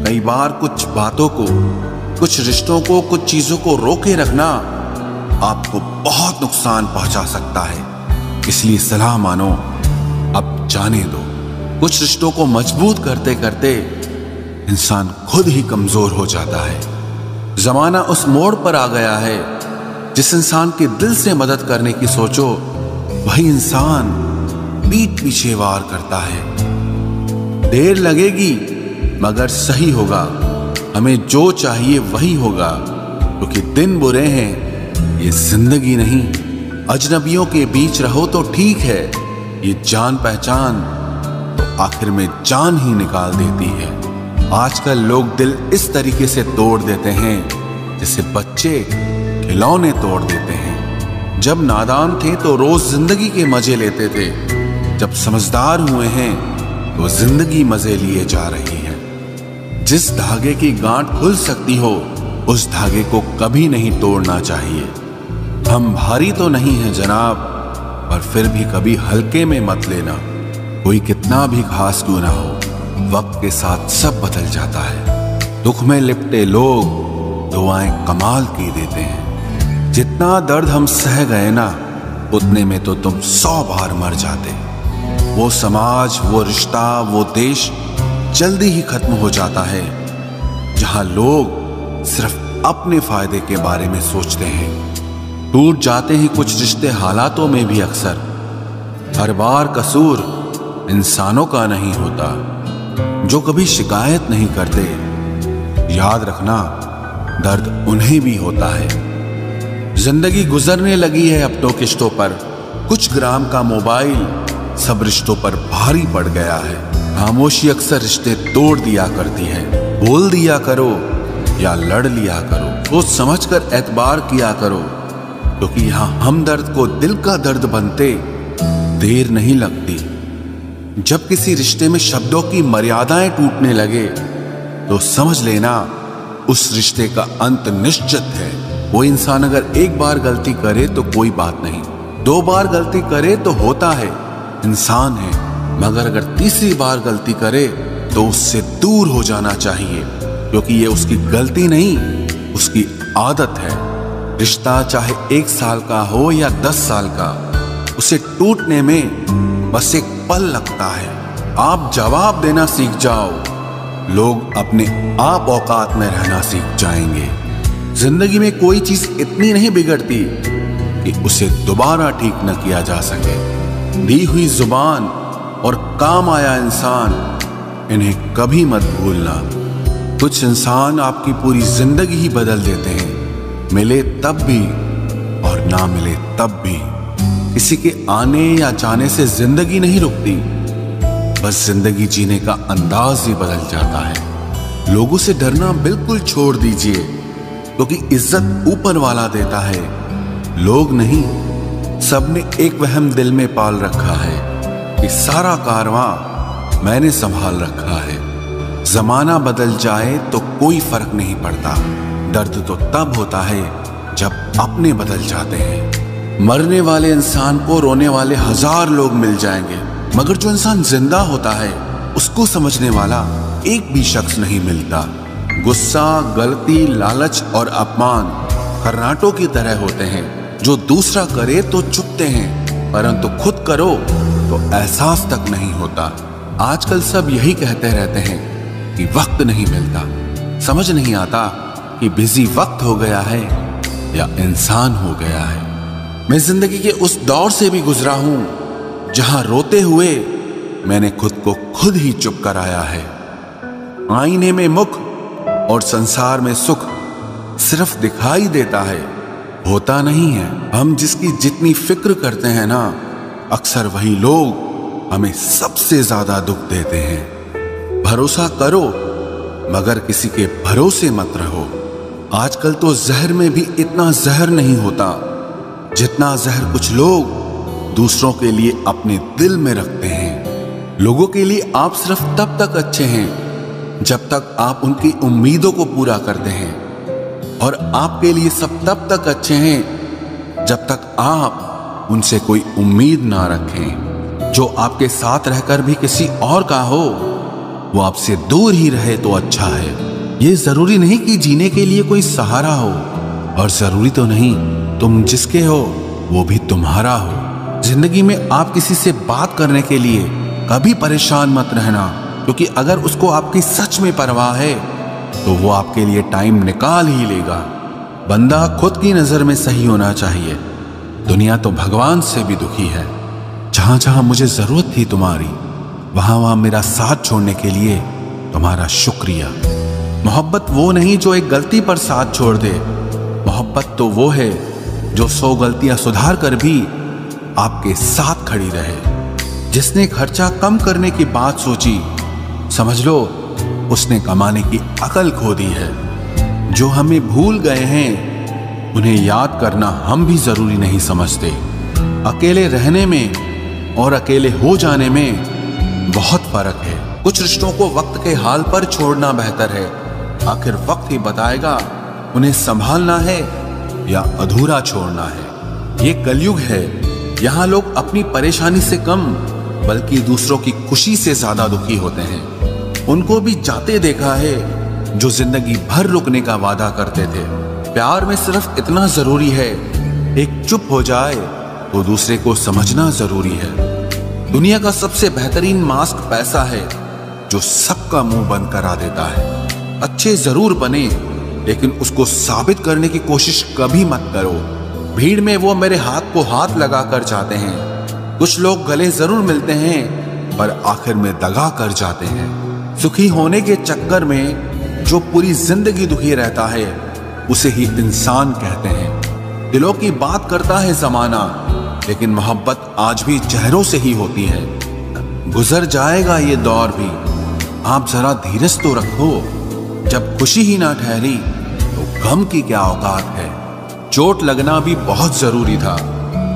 कई बार कुछ बातों को, कुछ रिश्तों को, कुछ चीजों को रोके रखना आपको बहुत नुकसान पहुंचा सकता है। इसलिए सलाह मानो, अब जाने दो। कुछ रिश्तों को मजबूत करते करते इंसान खुद ही कमजोर हो जाता है। जमाना उस मोड़ पर आ गया है, जिस इंसान के दिल से मदद करने की सोचो, वही इंसान पीठ पीछे वार करता है। देर लगेगी मगर सही होगा। हमें जो चाहिए वही होगा, क्योंकि दिन बुरे हैं, ये जिंदगी नहीं। अजनबियों के बीच रहो तो ठीक है, ये जान पहचान तो आखिर में जान ही निकाल देती है। आजकल लोग दिल इस तरीके से तोड़ देते हैं जैसे बच्चे खिलौने तोड़ देते हैं। जब नादान थे तो रोज जिंदगी के मजे लेते थे, जब समझदार हुए हैं तो जिंदगी मजे लिए जा रही है। जिस धागे की गांठ खुल सकती हो, उस धागे को कभी नहीं तोड़ना चाहिए। हम भारी तो नहीं हैं जनाब, पर फिर भी कभी हल्के में मत लेना। कोई कितना भी खास क्यों ना हो, वक्त के साथ सब बदल जाता है। दुख में लिपटे लोग दुआएं कमाल की देते हैं। जितना दर्द हम सह गए ना, उतने में तो तुम 100 बार मर जाते। वो समाज, वो रिश्ता, वो देश जल्दी ही खत्म हो जाता है, जहां लोग सिर्फ अपने फायदे के बारे में सोचते हैं। टूट जाते हैं कुछ रिश्ते हालातों में भी अक्सर। हर बार कसूर इंसानों का नहीं होता जो कभी शिकायत नहीं करते। याद रखना, दर्द उन्हें भी होता है। जिंदगी गुजरने लगी है अब तो किश्तों पर। कुछ ग्राम का मोबाइल सब रिश्तों पर भारी पड़ गया है। खामोशी अक्सर रिश्ते तोड़ दिया करती है। बोल दिया करो या लड़ लिया करो, सोच समझ कर एतबार किया करो, क्योंकि यहां हमदर्द को दिल का दर्द बनते देर नहीं लगती। जब किसी रिश्ते में शब्दों की मर्यादाएं टूटने लगे तो समझ लेना उस रिश्ते का अंत निश्चित है। वो इंसान अगर एक बार गलती करे तो कोई बात नहीं, 2 बार गलती करे तो होता है, इंसान है। मगर अगर तीसरी बार गलती करे तो उससे दूर हो जाना चाहिए, क्योंकि ये उसकी गलती नहीं, उसकी आदत है। रिश्ता चाहे 1 साल का हो या 10 साल का, उसे टूटने में बस एक पल लगता है। आप जवाब देना सीख जाओ, लोग अपने आप औकात में रहना सीख जाएंगे। जिंदगी में कोई चीज इतनी नहीं बिगड़ती कि उसे दोबारा ठीक न किया जा सके। दी हुई जुबान और काम आया इंसान, इन्हें कभी मत भूलना। कुछ इंसान आपकी पूरी जिंदगी ही बदल देते हैं, मिले तब भी और ना मिले तब भी। किसी के आने या जाने से जिंदगी नहीं रुकती, बस जिंदगी जीने का अंदाज ही बदल जाता है। लोगों से डरना बिल्कुल छोड़ दीजिए, क्योंकि इज्जत ऊपर वाला देता है, लोग नहीं। सबने एक वहम दिल में पाल रखा है कि सारा कारवां मैंने संभाल रखा है। जमाना बदल जाए तो कोई फर्क नहीं पड़ता। दर्द तो तब होता है जब अपने बदल जाते हैं। मरने वाले इंसान को रोने वाले 1000 लोग मिल जाएंगे, मगर जो इंसान जिंदा होता है उसको समझने वाला एक भी शख्स नहीं मिलता। गुस्सा, गलती, लालच और अपमान खर्राटों की तरह होते हैं, जो दूसरा करे तो चुपते हैं, परंतु खुद करो तो एहसास तक नहीं होता। आजकल सब यही कहते रहते हैं कि वक्त नहीं मिलता। समझ नहीं आता कि बिजी वक्त हो गया है या इंसान हो गया है। मैं जिंदगी के उस दौर से भी गुजरा हूं जहां रोते हुए मैंने खुद को खुद ही चुप कराया है। आईने में मुख और संसार में सुख सिर्फ दिखाई देता है, होता नहीं है। हम जिसकी जितनी फिक्र करते हैं ना, अक्सर वही लोग हमें सबसे ज्यादा दुख देते हैं। भरोसा करो मगर किसी के भरोसे मत रहो। आजकल तो जहर में भी इतना जहर नहीं होता जितना जहर कुछ लोग दूसरों के लिए अपने दिल में रखते हैं। लोगों के लिए आप सिर्फ तब तक अच्छे हैं जब तक आप उनकी उम्मीदों को पूरा करते हैं, और आपके लिए सब तब तक अच्छे हैं जब तक आप उनसे कोई उम्मीद ना रखें। जो आपके साथ रहकर भी किसी और का हो, वो आपसे दूर ही रहे तो अच्छा है। ये जरूरी नहीं कि जीने के लिए कोई सहारा हो, और जरूरी तो नहीं तुम जिसके हो वो भी तुम्हारा हो। जिंदगी में आप किसी से बात करने के लिए कभी परेशान मत रहना, क्योंकि अगर उसको आपकी सच में परवाह है तो वो आपके लिए टाइम निकाल ही लेगा। बंदा खुद की नजर में सही होना चाहिए। दुनिया तो भगवान से भी दुखी है। जहां जहां मुझे जरूरत थी तुम्हारी, वहां वहां मेरा साथ छोड़ने के लिए तुम्हारा शुक्रिया। मोहब्बत वो नहीं जो एक गलती पर साथ छोड़ दे। मोहब्बत तो वो है जो 100 गलतियां सुधार कर भी आपके साथ खड़ी रहे। जिसने खर्चा कम करने की बात सोची, समझ लो उसने कमाने की अकल खो दी है। जो हमें भूल गए हैं उन्हें याद करना हम भी जरूरी नहीं समझते। अकेले रहने में और अकेले हो जाने में बहुत फर्क है। कुछ रिश्तों को वक्त के हाल पर छोड़ना बेहतर है। आखिर वक्त ही बताएगा उन्हें संभालना है या अधूरा छोड़ना है। ये कलयुग है। यहाँ लोग अपनी परेशानी से कम बल्कि दूसरों की खुशी से ज्यादा दुखी होते हैं। उनको भी जाते देखा है जो जिंदगी भर रुकने का वादा करते थे। प्यार में सिर्फ इतना जरूरी है, एक चुप हो जाए तो दूसरे को समझना जरूरी है। दुनिया का सबसे बेहतरीन मास्क पैसा है, जो सबका मुंह बंद करा देता है। अच्छे जरूर बने, लेकिन उसको साबित करने की कोशिश कभी मत करो। भीड़ में वो मेरे हाथ को हाथ लगा कर जाते हैं। कुछ लोग गले जरूर मिलते हैं, पर आखिर में दगा कर जाते हैं। सुखी होने के चक्कर में जो पूरी जिंदगी दुखी रहता है, उसे ही इंसान कहते हैं। दिलों की बात करता है जमाना, लेकिन मोहब्बत आज भी चेहरों से ही होती है। गुजर जाएगा ये दौर भी, आप जरा धीरज तो रखो। जब खुशी ही ना ठहरी तो गम की क्या औकात है। चोट लगना भी बहुत जरूरी था,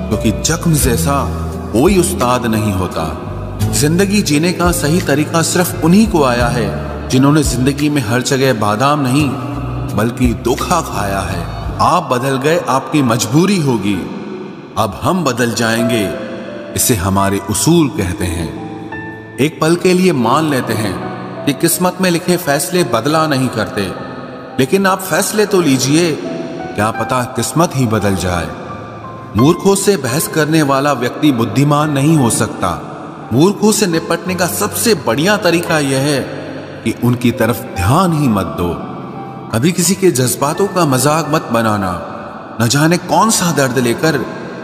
क्योंकि जख्म जैसा कोई उस्ताद नहीं होता। जिंदगी जीने का सही तरीका सिर्फ उन्हीं को आया है जिन्होंने जिंदगी में हर जगह बादाम नहीं बल्कि धोखा खाया है। आप बदल गए, आपकी मजबूरी होगी, अब हम बदल जाएंगे, इसे हमारे उसूल कहते हैं। एक पल के लिए मान लेते हैं कि किस्मत में लिखे फैसले बदला नहीं करते, लेकिन आप फैसले तो लीजिए, क्या पता किस्मत ही बदल जाए। मूर्खों से बहस करने वाला व्यक्ति बुद्धिमान नहीं हो सकता। मूर्खों से निपटने का सबसे बढ़िया तरीका यह है कि उनकी तरफ ध्यान ही मत दो। कभी किसी के जज्बातों का मजाक मत बनाना। न जाने कौन सा दर्द लेकर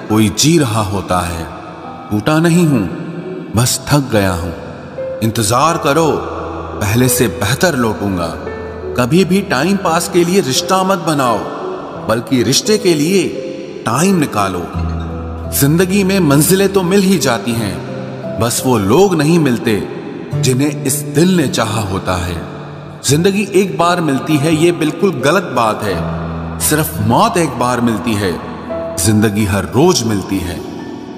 कोई जी रहा होता है। टूटा नहीं हूं, बस थक गया हूं। इंतजार करो, पहले से बेहतर लौटूंगा। कभी भी टाइम पास के लिए रिश्ता मत बनाओ, बल्कि रिश्ते के लिए टाइम निकालो। जिंदगी में मंजिलें तो मिल ही जाती हैं, बस वो लोग नहीं मिलते जिन्हें इस दिल ने चाहा होता है। जिंदगी एक बार मिलती है, ये बिल्कुल गलत बात है। सिर्फ मौत एक बार मिलती है, जिंदगी हर रोज मिलती है।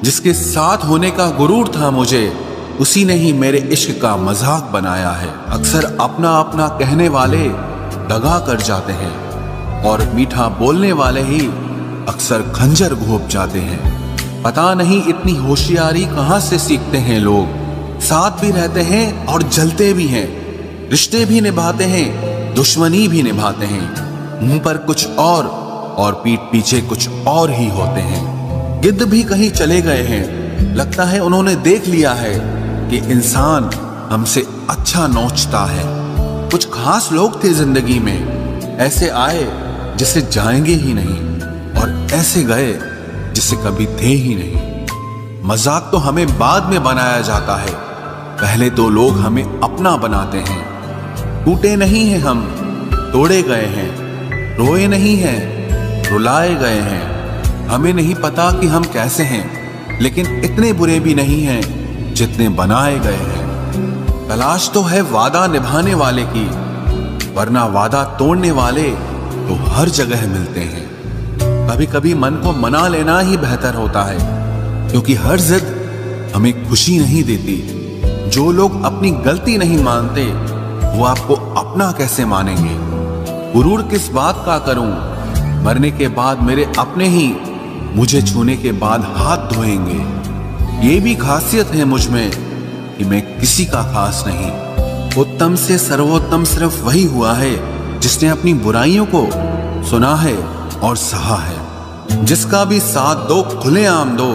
जिसके साथ होने का गुरूर था मुझे, उसी ने ही मेरे इश्क का मजाक बनाया है। अक्सर अपना अपना कहने वाले दगा कर जाते हैं, और मीठा बोलने वाले ही अक्सर खंजर घोंप जाते हैं। पता नहीं इतनी होशियारी कहां से सीखते हैं लोग। साथ भी रहते हैं और जलते भी हैं, रिश्ते भी निभाते हैं, दुश्मनी भी निभाते हैं। मुंह पर कुछ और पीठ पीछे कुछ और ही होते हैं। गिद्ध भी कहीं चले गए हैं, लगता है उन्होंने देख लिया है कि इंसान हमसे अच्छा नोचता है। कुछ खास लोग थे जिंदगी में, ऐसे आए जिसे जाएंगे ही नहीं, और ऐसे गए जिसे कभी थे ही नहीं। मजाक तो हमें बाद में बनाया जाता है, पहले तो लोग हमें अपना बनाते हैं। टूटे नहीं हैं हम, तोड़े गए हैं। रोए नहीं हैं, रुलाए गए हैं। हमें नहीं पता कि हम कैसे हैं, लेकिन इतने बुरे भी नहीं हैं जितने बनाए गए हैं। तलाश तो है वादा निभाने वाले की, वरना वादा तोड़ने वाले तो हर जगह मिलते हैं। कभी कभी मन को मना लेना ही बेहतर होता है, क्योंकि हर जिद हमें खुशी नहीं देती। जो लोग अपनी गलती नहीं मानते, वो आपको अपना कैसे मानेंगे। गुरूर किस बात का करूं, मरने के बाद मेरे अपने ही मुझे छूने के बाद हाथ धोएंगे। ये भी खासियत है मुझ में कि मैं किसी का खास नहीं, उत्तम से सर्वोत्तम सिर्फ वही हुआ है जिसने अपनी बुराइयों को सुना है और सहा है। जिसका भी साथ दो खुलेआम दो,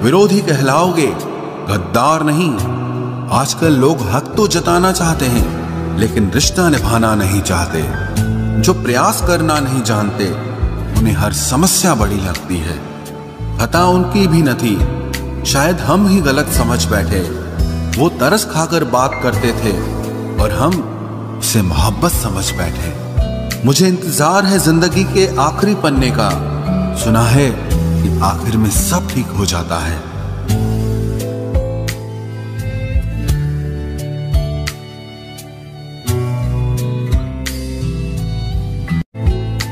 विरोधी कहलाओगे गद्दार नहीं। आजकल लोग हक तो जताना चाहते हैं लेकिन रिश्ता निभाना नहीं चाहते। जो प्रयास करना नहीं जानते उन्हें हर समस्या बड़ी लगती है। खता उनकी भी न थी, शायद हम ही गलत समझ बैठे। वो तरस खाकर बात करते थे और हम उसे मोहब्बत समझ बैठे। मुझे इंतजार है जिंदगी के आखिरी पन्ने का। सुना है कि आखिर में सब ठीक हो जाता है।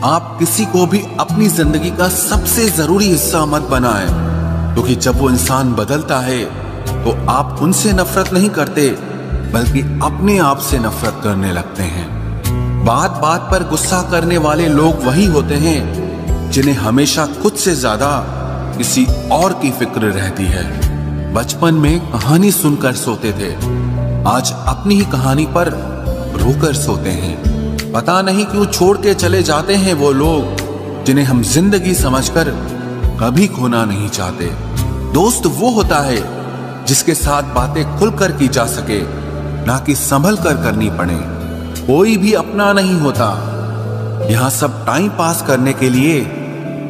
आप किसी को भी अपनी जिंदगी का सबसे जरूरी हिस्सा मत बनाएं, क्योंकि जब वो इंसान बदलता है तो आप उनसे नफरत नहीं करते बल्कि अपने आप से नफरत करने लगते हैं। बात बात पर गुस्सा करने वाले लोग वही होते हैं जिन्हें हमेशा खुद से ज्यादा किसी और की फिक्र रहती है। बचपन में कहानी सुनकर सोते थे, आज अपनी ही कहानी पर रोकर सोते हैं। पता नहीं क्यों छोड़ के चले जाते हैं वो लोग जिन्हें हम जिंदगी समझकर कभी खोना नहीं चाहते। दोस्त वो होता है जिसके साथ बातें खुलकर की जा सके, ना कि संभल कर करनी पड़े। कोई भी अपना नहीं होता, यहां सब टाइम पास करने के लिए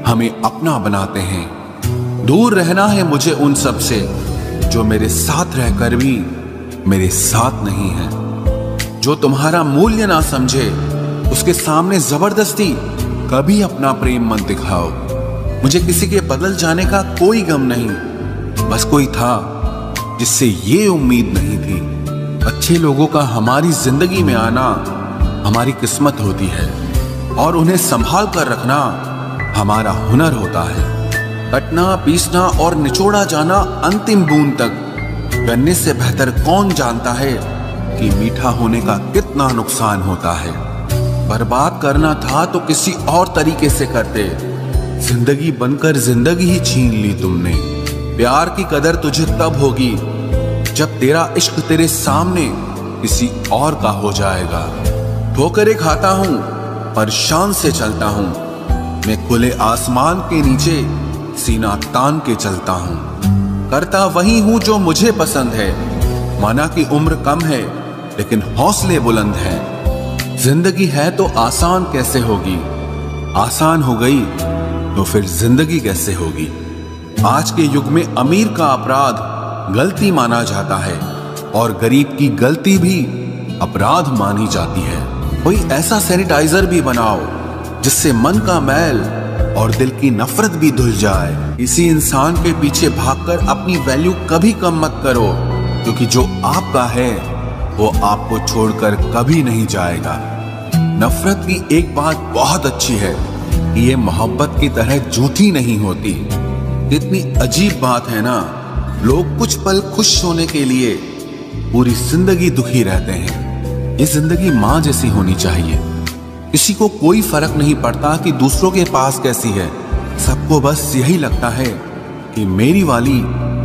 हमें अपना बनाते हैं। दूर रहना है मुझे उन सब से जो मेरे साथ रहकर भी मेरे साथ नहीं है। जो तुम्हारा मूल्य ना समझे उसके सामने जबरदस्ती कभी अपना प्रेम मत दिखाओ। मुझे किसी के बदल जाने का कोई गम नहीं, बस कोई था जिससे ये उम्मीद नहीं थी। अच्छे लोगों का हमारी जिंदगी में आना हमारी किस्मत होती है और उन्हें संभाल कर रखना हमारा हुनर होता है। कटना, पीसना और निचोड़ा जाना अंतिम बूंद तक करने से बेहतर कौन जानता है कि मीठा होने का कितना नुकसान होता है। बर्बाद करना था तो किसी और तरीके से करते। जिंदगी बनकर जिंदगी ही छीन ली तुमने। प्यार की कदर तुझे तब होगी जब तेरा इश्क तेरे सामने किसी और का हो जाएगा। ठोकरें खाता हूं पर शान से चलता हूं, मैं खुले आसमान के नीचे सीना तान के चलता हूं। करता वही हूं जो मुझे पसंद है। माना कि उम्र कम है लेकिन हौसले बुलंद हैं। जिंदगी है तो आसान कैसे होगी, आसान हो गई तो फिर जिंदगी कैसे होगी। आज के युग में अमीर का अपराध गलती माना जाता है और गरीब की गलती भी अपराध मानी जाती है। कोई ऐसा सैनिटाइजर भी बनाओ जिससे मन का मैल और दिल की नफरत भी धुल जाए। इसी इंसान के पीछे भागकर अपनी वैल्यू कभी कम मत करो, क्योंकि जो आपका है वो आपको छोड़कर कभी नहीं जाएगा। नफरत की एक बात बहुत अच्छी है कि ये मोहब्बत की तरह झूठी नहीं होती। कितनी अजीब बात है ना, लोग कुछ पल खुश होने के लिए पूरी जिंदगी दुखी रहते हैं। ये जिंदगी माँ जैसी होनी चाहिए। किसी को कोई फर्क नहीं पड़ता कि दूसरों के पास कैसी है, सबको बस यही लगता है कि मेरी वाली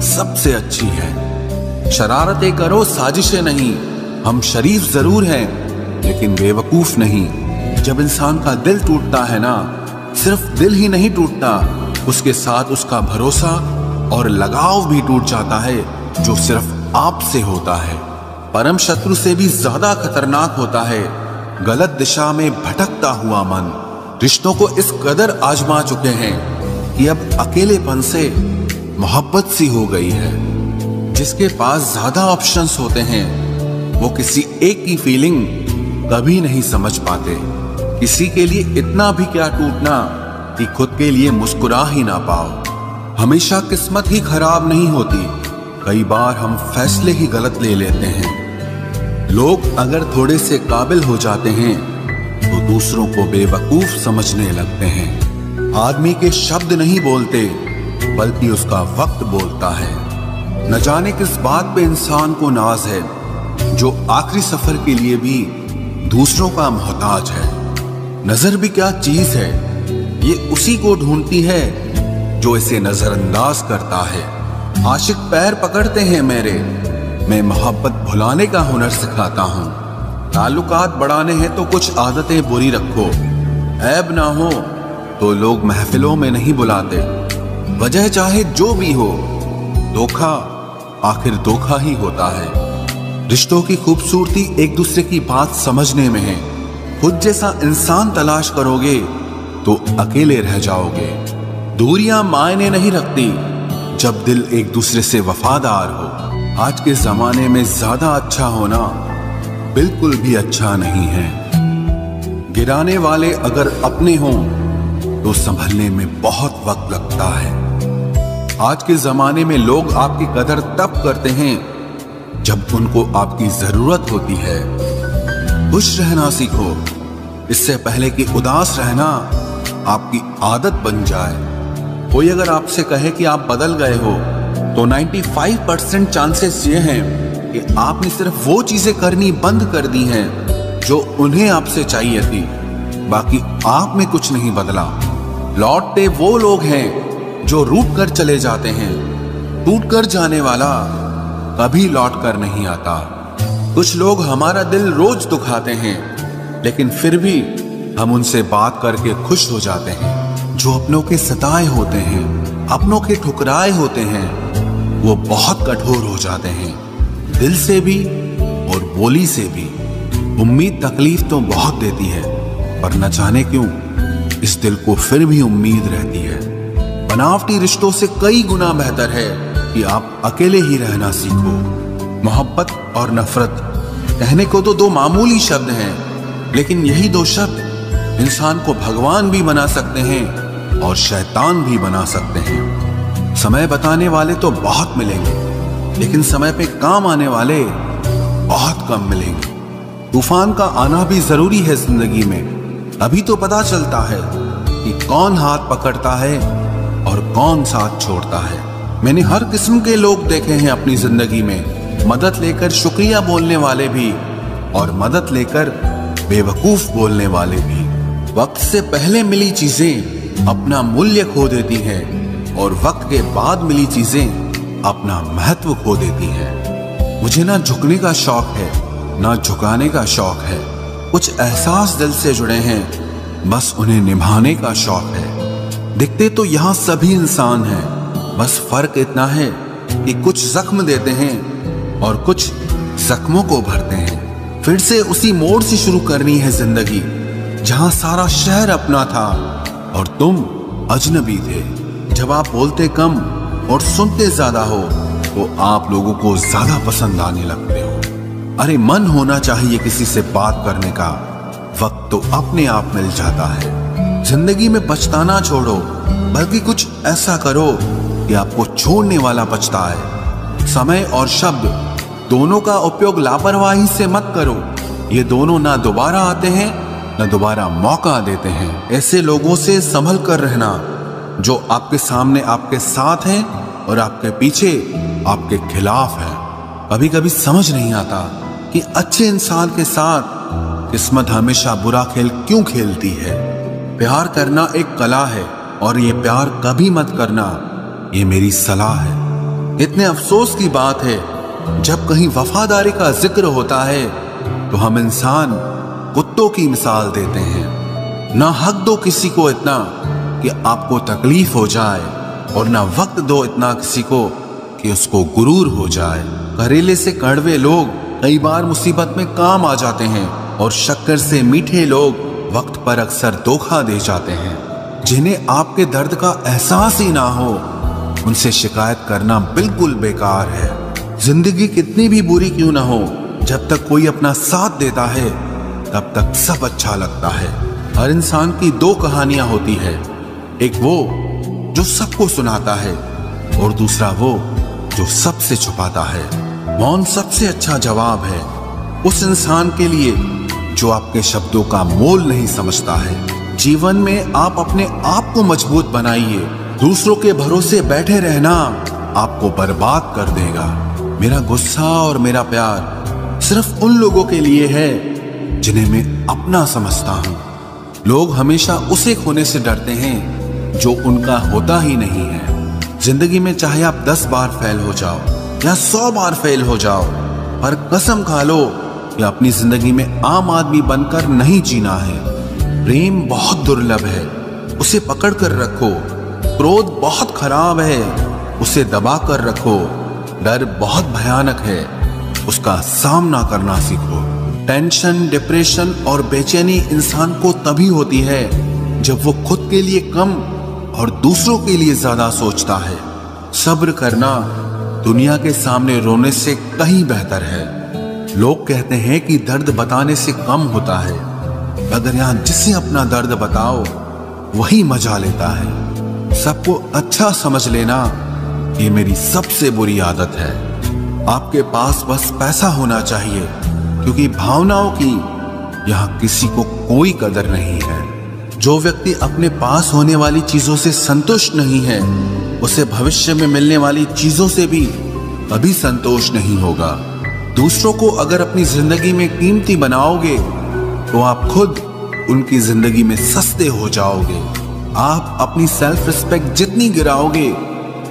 सबसे अच्छी है। शरारतें करो, साजिशें नहीं। हम शरीफ जरूर हैं लेकिन बेवकूफ नहीं। जब इंसान का दिल टूटता है ना, सिर्फ दिल ही नहीं टूटता, उसके साथ उसका भरोसा और लगाव भी टूट जाता है जो सिर्फ आपसे होता है। परम शत्रु से भी ज्यादा खतरनाक होता है गलत दिशा में भटकता हुआ मन। रिश्तों को इस कदर आजमा चुके हैं कि अब अकेलेपन से मोहब्बत सी हो गई है। जिसके पास ज्यादा ऑप्शंस होते हैं वो किसी एक की फीलिंग कभी नहीं समझ पाते। किसी के लिए इतना भी क्या टूटना कि खुद के लिए मुस्कुरा ही ना पाओ। हमेशा किस्मत ही खराब नहीं होती, कई बार हम फैसले ही गलत ले लेते हैं। लोग अगर थोड़े से काबिल हो जाते हैं तो दूसरों को बेवकूफ समझने लगते हैं। आदमी के शब्द नहीं बोलते बल्कि उसका वक्त बोलता है। न जाने किस बात पे इंसान को नाज है जो आखिरी सफर के लिए भी दूसरों का मोहताज है। नजर भी क्या चीज है, ये उसी को ढूंढती है जो इसे नजरअंदाज करता है। आशिक पैर पकड़ते हैं मेरे, मैं मोहब्बत भुलाने का हुनर सिखाता हूँ। ताल्लुकात बढ़ाने हैं तो कुछ आदतें बुरी रखो। ऐब ना हो तो लोग महफिलों में नहीं बुलाते। वजह चाहे जो भी हो, धोखा आखिर धोखा ही होता है। रिश्तों की खूबसूरती एक दूसरे की बात समझने में है। खुद जैसा इंसान तलाश करोगे तो अकेले रह जाओगे। दूरियां मायने नहीं रखती जब दिल एक दूसरे से वफादार हो। आज के जमाने में ज्यादा अच्छा होना बिल्कुल भी अच्छा नहीं है। गिराने वाले अगर अपने हों तो संभलने में बहुत वक्त लगता है। आज के जमाने में लोग आपकी कदर तब करते हैं जब उनको आपकी जरूरत होती है। खुश रहना सीखो, इससे पहले कि उदास रहना आपकी आदत बन जाए। कोई अगर आपसे कहे कि आप बदल गए हो तो 95% चांसेस ये हैं कि आपने सिर्फ वो चीजें करनी बंद कर दी हैं जो उन्हें आपसे चाहिए थी। बाकी आप में कुछ नहीं बदला। लौटते वो लोग हैं जो रूठ कर चले जाते हैं। टूट कर जाने वाला कभी लौट कर नहीं आता। कुछ लोग हमारा दिल रोज दुखाते हैं, लेकिन फिर भी हम उनसे बात करके खुश हो जाते हैं। जो अपनों के सताए होते हैं, अपनों के ठुकराए होते हैं, वो बहुत कठोर हो जाते हैं, दिल से भी और बोली से भी। उम्मीद तकलीफ तो बहुत देती है, पर न जाने क्यों इस दिल को फिर भी उम्मीद रहती है। बनावटी रिश्तों से कई गुना बेहतर है कि आप अकेले ही रहना सीखो। मोहब्बत और नफरत कहने को तो दो मामूली शब्द हैं, लेकिन यही दो शब्द इंसान को भगवान भी बना सकते हैं और शैतान भी बना सकते हैं। समय बताने वाले तो बहुत मिलेंगे, लेकिन समय पे काम आने वाले बहुत कम मिलेंगे। तूफान का आना भी जरूरी है जिंदगी में, अभी तो पता चलता है कि कौन हाथ पकड़ता है और कौन साथ छोड़ता है। मैंने हर किस्म के लोग देखे हैं अपनी जिंदगी में, मदद लेकर शुक्रिया बोलने वाले भी और मदद लेकर बेवकूफ बोलने वाले भी। वक्त से पहले मिली चीजें अपना मूल्य खो देती हैं और वक्त के बाद मिली चीजें अपना महत्व खो देती हैं। मुझे ना झुकने का शौक है, ना झुकाने का शौक है। कुछ एहसास दिल से जुड़े हैं, बस उन्हें निभाने का शौक है। दिखते तो यहाँ सभी इंसान हैं, बस फर्क इतना है कि कुछ जख्म देते हैं और कुछ जख्मों को भरते हैं। फिर से उसी मोड़ से शुरू करनी है जिंदगी, जहाँ सारा शहर अपना था और तुम अजनबी थे। जब आप बोलते कम और सुनते ज्यादा हो तो आप लोगों को ज्यादा पसंद आने लगते हो। अरे मन होना चाहिए किसी से बात करने का, वक्त तो अपने आप मिल जाता है। जिंदगी में पछताना छोड़ो, बल्कि कुछ ऐसा करो कि आपको छोड़ने वाला पछताए। समय और शब्द दोनों का उपयोग लापरवाही से मत करो। ये दोनों ना दोबारा आते हैं ना दोबारा मौका देते हैं। ऐसे लोगों से संभल कर रहना जो आपके सामने आपके साथ हैं और आपके पीछे आपके खिलाफ हैं। कभी कभी समझ नहीं आता कि अच्छे इंसान के साथ किस्मत हमेशा बुरा खेल क्यों खेलती है। प्यार करना एक कला है और ये प्यार कभी मत करना, ये मेरी सलाह है। इतने अफसोस की बात है, जब कहीं वफादारी का जिक्र होता है तो हम इंसान कुत्तों की मिसाल देते हैं। ना हक दो किसी को इतना कि आपको तकलीफ हो जाए, और ना वक्त दो इतना किसी को कि उसको गुरूर हो जाए। करेले से कड़वे लोग कई बार मुसीबत में काम आ जाते हैं और शक्कर से मीठे लोग वक्त पर अक्सर धोखा दे जाते हैं। जिन्हें आपके दर्द का एहसास ही ना हो, उनसे शिकायत करना बिल्कुल बेकार है। जिंदगी कितनी भी बुरी क्यों ना हो, जब तक कोई अपना साथ देता है तब तक सब अच्छा लगता है। हर इंसान की दो कहानियां होती है, एक वो जो सबको सुनाता है और दूसरा वो जो सबसे छुपाता है। मौन सबसे अच्छा जवाब है उस इंसान के लिए जो आपके शब्दों का मोल नहीं समझता है। जीवन में आप अपने आप को मजबूत बनाइए। दूसरों के भरोसे बैठे रहना आपको बर्बाद कर देगा। मेरा गुस्सा और मेरा प्यार सिर्फ उन लोगों के लिए है जिन्हें मैं अपना समझता हूँ। लोग हमेशा उसे खोने से डरते हैं जो उनका होता ही नहीं है। जिंदगी में चाहे आप 10 बार फेल हो जाओ, या 100 बार फेल हो जाओ, पर कसम खा लो कि अपनी जिंदगी में आम आदमी बनकर नहीं जीना है। प्रेम बहुत दुर्लभ है, उसे पकड़ कर रखो। क्रोध बहुत खराब है, उसे दबा कर रखो। डर बहुत भयानक है, उसका सामना करना सीखो। टेंशन, डिप्रेशन और बेचैनी इंसान को तभी होती है जब वो खुद के लिए कम और दूसरों के लिए ज्यादा सोचता है। सब्र करना दुनिया के सामने रोने से कहीं बेहतर है। लोग कहते हैं कि दर्द बताने से कम होता है, अगर यहां जिसे अपना दर्द बताओ वही मजा लेता है। सबको अच्छा समझ लेना ये मेरी सबसे बुरी आदत है। आपके पास बस पैसा होना चाहिए, क्योंकि भावनाओं की यहां किसी को कोई कदर नहीं है। जो व्यक्ति अपने पास होने वाली चीजों से संतुष्ट नहीं है, उसे भविष्य में मिलने वाली चीजों से भी कभी संतोष नहीं होगा। दूसरों को अगर अपनी जिंदगी में कीमती बनाओगे तो आप खुद उनकी जिंदगी में सस्ते हो जाओगे। आप अपनी सेल्फ रिस्पेक्ट जितनी गिराओगे,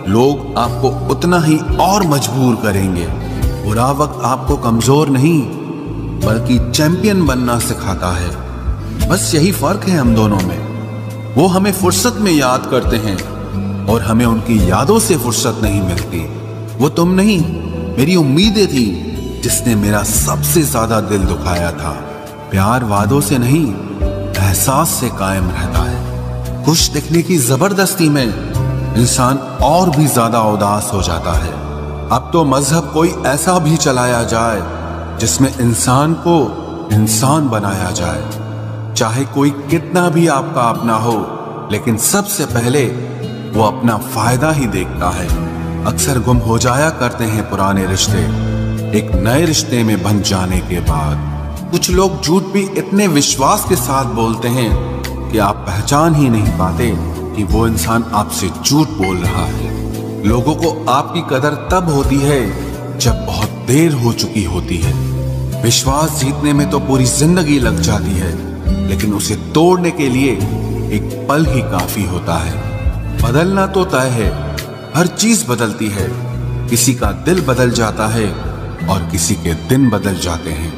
लोग आपको उतना ही और मजबूर करेंगे। बुरा वक्त आपको कमजोर नहीं बल्कि चैंपियन बनना सिखाता है। बस यही फर्क है हम दोनों में। वो हमें फुर्सत में याद करते हैं और हमें उनकी यादों से फुर्सत नहीं मिलती। वो तुम नहीं, मेरी उम्मीदें थी जिसने मेरा सबसे ज्यादा दिल दुखाया था। प्यार वादों से नहीं, एहसास से कायम रहता है। खुश दिखने की जबरदस्ती में इंसान और भी ज्यादा उदास हो जाता है। अब तो मजहब कोई ऐसा भी चलाया जाए जिसमें इंसान को इंसान बनाया जाए। चाहे कोई कितना भी आपका अपना हो, लेकिन सबसे पहले वो अपना फायदा ही देखता है। अक्सर गुम हो जाया करते हैं पुराने रिश्ते एक नए रिश्ते में बन जाने के बाद। कुछ लोग झूठ भी इतने विश्वास के साथ बोलते हैं कि आप पहचान ही नहीं पाते कि वो इंसान आपसे झूठ बोल रहा है। लोगों को आपकी कदर तब होती है जब बहुत देर हो चुकी होती है। विश्वास जीतने में तो पूरी जिंदगी लग जाती है, लेकिन उसे तोड़ने के लिए एक पल ही काफी होता है। बदलना तो तय है, हर चीज बदलती है। किसी का दिल बदल जाता है और किसी के दिन बदल जाते हैं।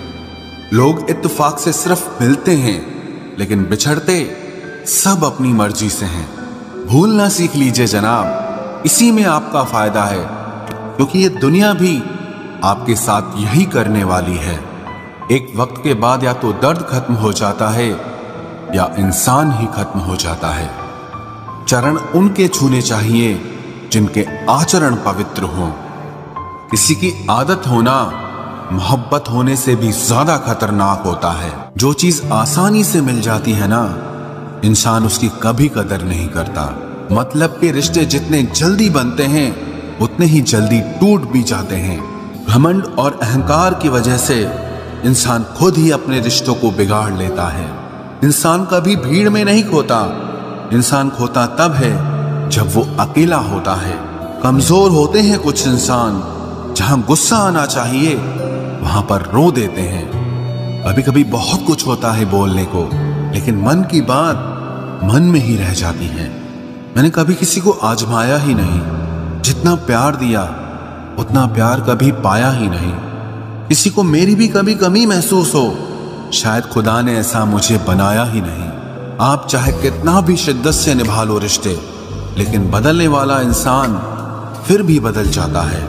लोग इत्तेफाक से सिर्फ मिलते हैं, लेकिन बिछड़ते सब अपनी मर्जी से हैं। भूलना सीख लीजिए जनाब, इसी में आपका फायदा है, क्योंकि ये दुनिया भी आपके साथ यही करने वाली है। एक वक्त के बाद या तो दर्द खत्म हो जाता है या इंसान ही खत्म हो जाता है। चरण उनके छूने चाहिए जिनके आचरण पवित्र हों। किसी की आदत होना मोहब्बत होने से भी ज्यादा खतरनाक होता है। जो चीज आसानी से मिल जाती है ना, इंसान उसकी कभी कदर नहीं करता। मतलब के रिश्ते जितने जल्दी बनते हैं उतने ही जल्दी टूट भी जाते हैं। घमंड और अहंकार की वजह से इंसान खुद ही अपने रिश्तों को बिगाड़ लेता है। इंसान कभी भीड़ में नहीं खोता, इंसान खोता तब है जब वो अकेला होता है। कमजोर होते हैं कुछ इंसान, जहां गुस्सा आना चाहिए वहां पर रो देते हैं। कभी कभी बहुत कुछ होता है बोलने को, लेकिन मन की बात मन में ही रह जाती है। मैंने कभी किसी को आजमाया ही नहीं। जितना प्यार दिया उतना प्यार कभी पाया ही नहीं। किसी को मेरी भी कभी कमी महसूस हो, शायद खुदा ने ऐसा मुझे बनाया ही नहीं। आप चाहे कितना भी शिद्दत से निभा लो रिश्ते, लेकिन बदलने वाला इंसान फिर भी बदल जाता है।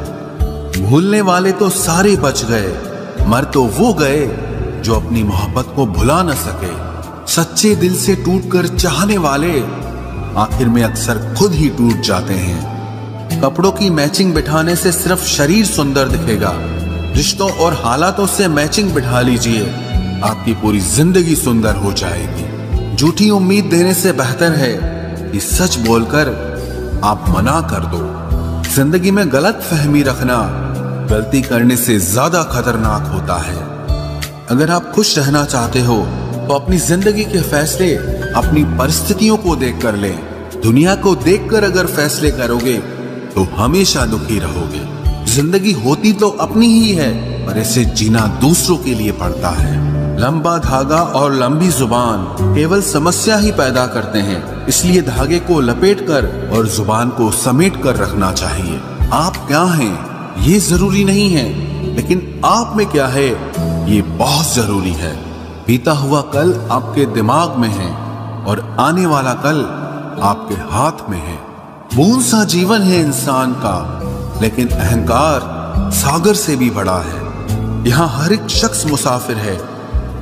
भूलने वाले तो सारे बच गए, मर तो वो गए जो अपनी मोहब्बत को भुला न सके। सच्चे दिल से टूटकर चाहने वाले आखिर में अक्सर खुद ही टूट जाते हैं। कपड़ों की मैचिंग बिठाने से सिर्फ शरीर सुंदर दिखेगा। रिश्तों और हालातों से मैचिंग बिठा लीजिए, आपकी पूरी जिंदगी सुंदर हो जाएगी। झूठी उम्मीद देने से बेहतर है कि सच बोलकर आप मना कर दो। जिंदगी में गलत फहमी रखना गलती करने से ज्यादा खतरनाक होता है। अगर आप खुश रहना चाहते हो तो अपनी जिंदगी के फैसले अपनी परिस्थितियों को देखकर लें। दुनिया को देखकर अगर फैसले करोगे तो हमेशा दुखी रहोगे। जिंदगी होती तो अपनी ही है, पर इसे जीना दूसरों के लिए पड़ता है। लंबा धागा और लंबी जुबान केवल समस्या ही पैदा करते हैं, इसलिए धागे को लपेटकर और जुबान को समेट कर रखना चाहिए। आप क्या हैं ये जरूरी नहीं है, लेकिन आप में क्या है ये बहुत जरूरी है। बीता हुआ कल आपके दिमाग में है और आने वाला कल आपके हाथ में है। बूंद सा जीवन है इंसान का, लेकिन अहंकार सागर से भी बड़ा है। यहाँ हर एक शख्स मुसाफिर है,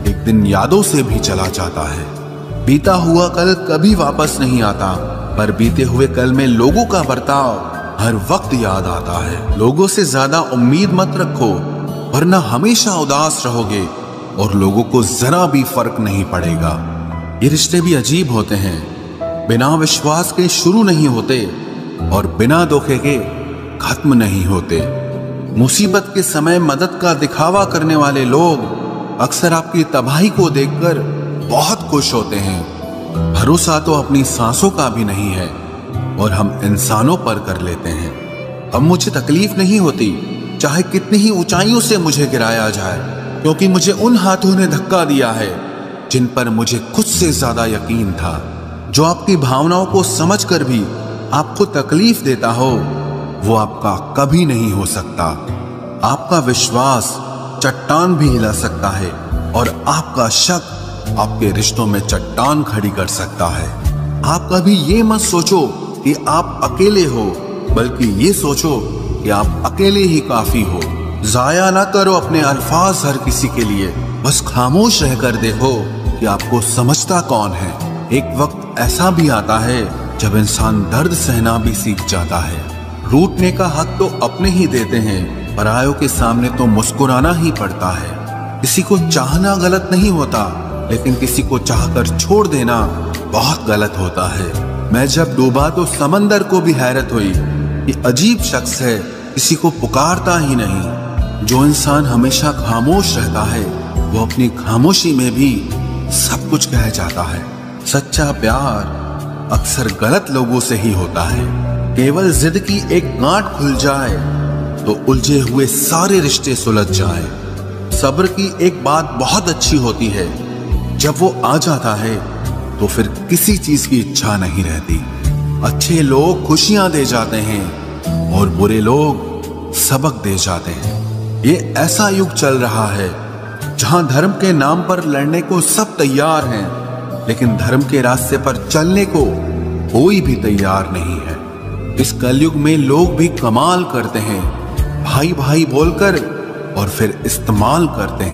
एक दिन यादों से भी चला जाता है। बीता हुआ कल कभी वापस नहीं आता, पर बीते हुए कल में लोगों का बर्ताव हर वक्त याद आता है। लोगों से ज्यादा उम्मीद मत रखो, वरना हमेशा उदास रहोगे और लोगों को जरा भी फर्क नहीं पड़ेगा। ये रिश्ते भी अजीब होते हैं, बिना विश्वास के शुरू नहीं होते और बिना धोखे के खत्म नहीं होते। मुसीबत के समय मदद का दिखावा करने वाले लोग अक्सर आपकी तबाही को देखकर बहुत खुश होते हैं। भरोसा तो अपनी सांसों का भी नहीं है और हम इंसानों पर कर लेते हैं। अब मुझे तकलीफ नहीं होती चाहे कितनी ही ऊंचाइयों से मुझे गिराया जाए, क्योंकि मुझे उन हाथों ने धक्का दिया है जिन पर मुझे खुद से ज्यादा यकीन था। जो आपकी भावनाओं को समझकर भी आपको तकलीफ देता हो, वो आपका कभी नहीं हो सकता। आपका विश्वास चट्टान भी हिला सकता है और आपका शक आपके रिश्तों में चट्टान खड़ी कर सकता है। आप कभी ये मत सोचो कि आप अकेले हो, बल्कि ये सोचो कि आप अकेले ही काफी हो। जाया ना करो अपने अल्फाज हर किसी के लिए, बस खामोश रहकर देखो कि आपको समझता कौन है। एक वक्त ऐसा भी आता है जब इंसान दर्द सहना भी सीख जाता है। रूठने का हक तो अपने ही देते हैं, परायों के सामने तो मुस्कुराना ही पड़ता है। किसी को चाहना गलत नहीं होता, लेकिन किसी को चाहकर छोड़ देना बहुत गलत होता है। मैं जब डूबा तो समंदर को भी हैरत हुई, ये अजीब शख्स है, किसी को पुकारता ही नहीं। जो इंसान हमेशा खामोश रहता है, वो अपनी खामोशी में भी सब कुछ कह जाता है। सच्चा प्यार अक्सर गलत लोगों से ही होता है। केवल जिद की एक गांठ खुल जाए तो उलझे हुए सारे रिश्ते सुलझ जाए। सब्र की एक बात बहुत अच्छी होती है, जब वो आ जाता है तो फिर किसी चीज की इच्छा नहीं रहती। अच्छे लोग खुशियां दे जाते हैं और बुरे लोग सबक दे जाते हैं। ये ऐसा युग चल रहा है जहां धर्म के नाम पर लड़ने को सब तैयार हैं, लेकिन धर्म के रास्ते पर चलने को कोई भी तैयार नहीं है। इस कलयुग में लोग भी कमाल करते हैं, भाई भाई बोलकर और फिर इस्तेमाल करते हैं।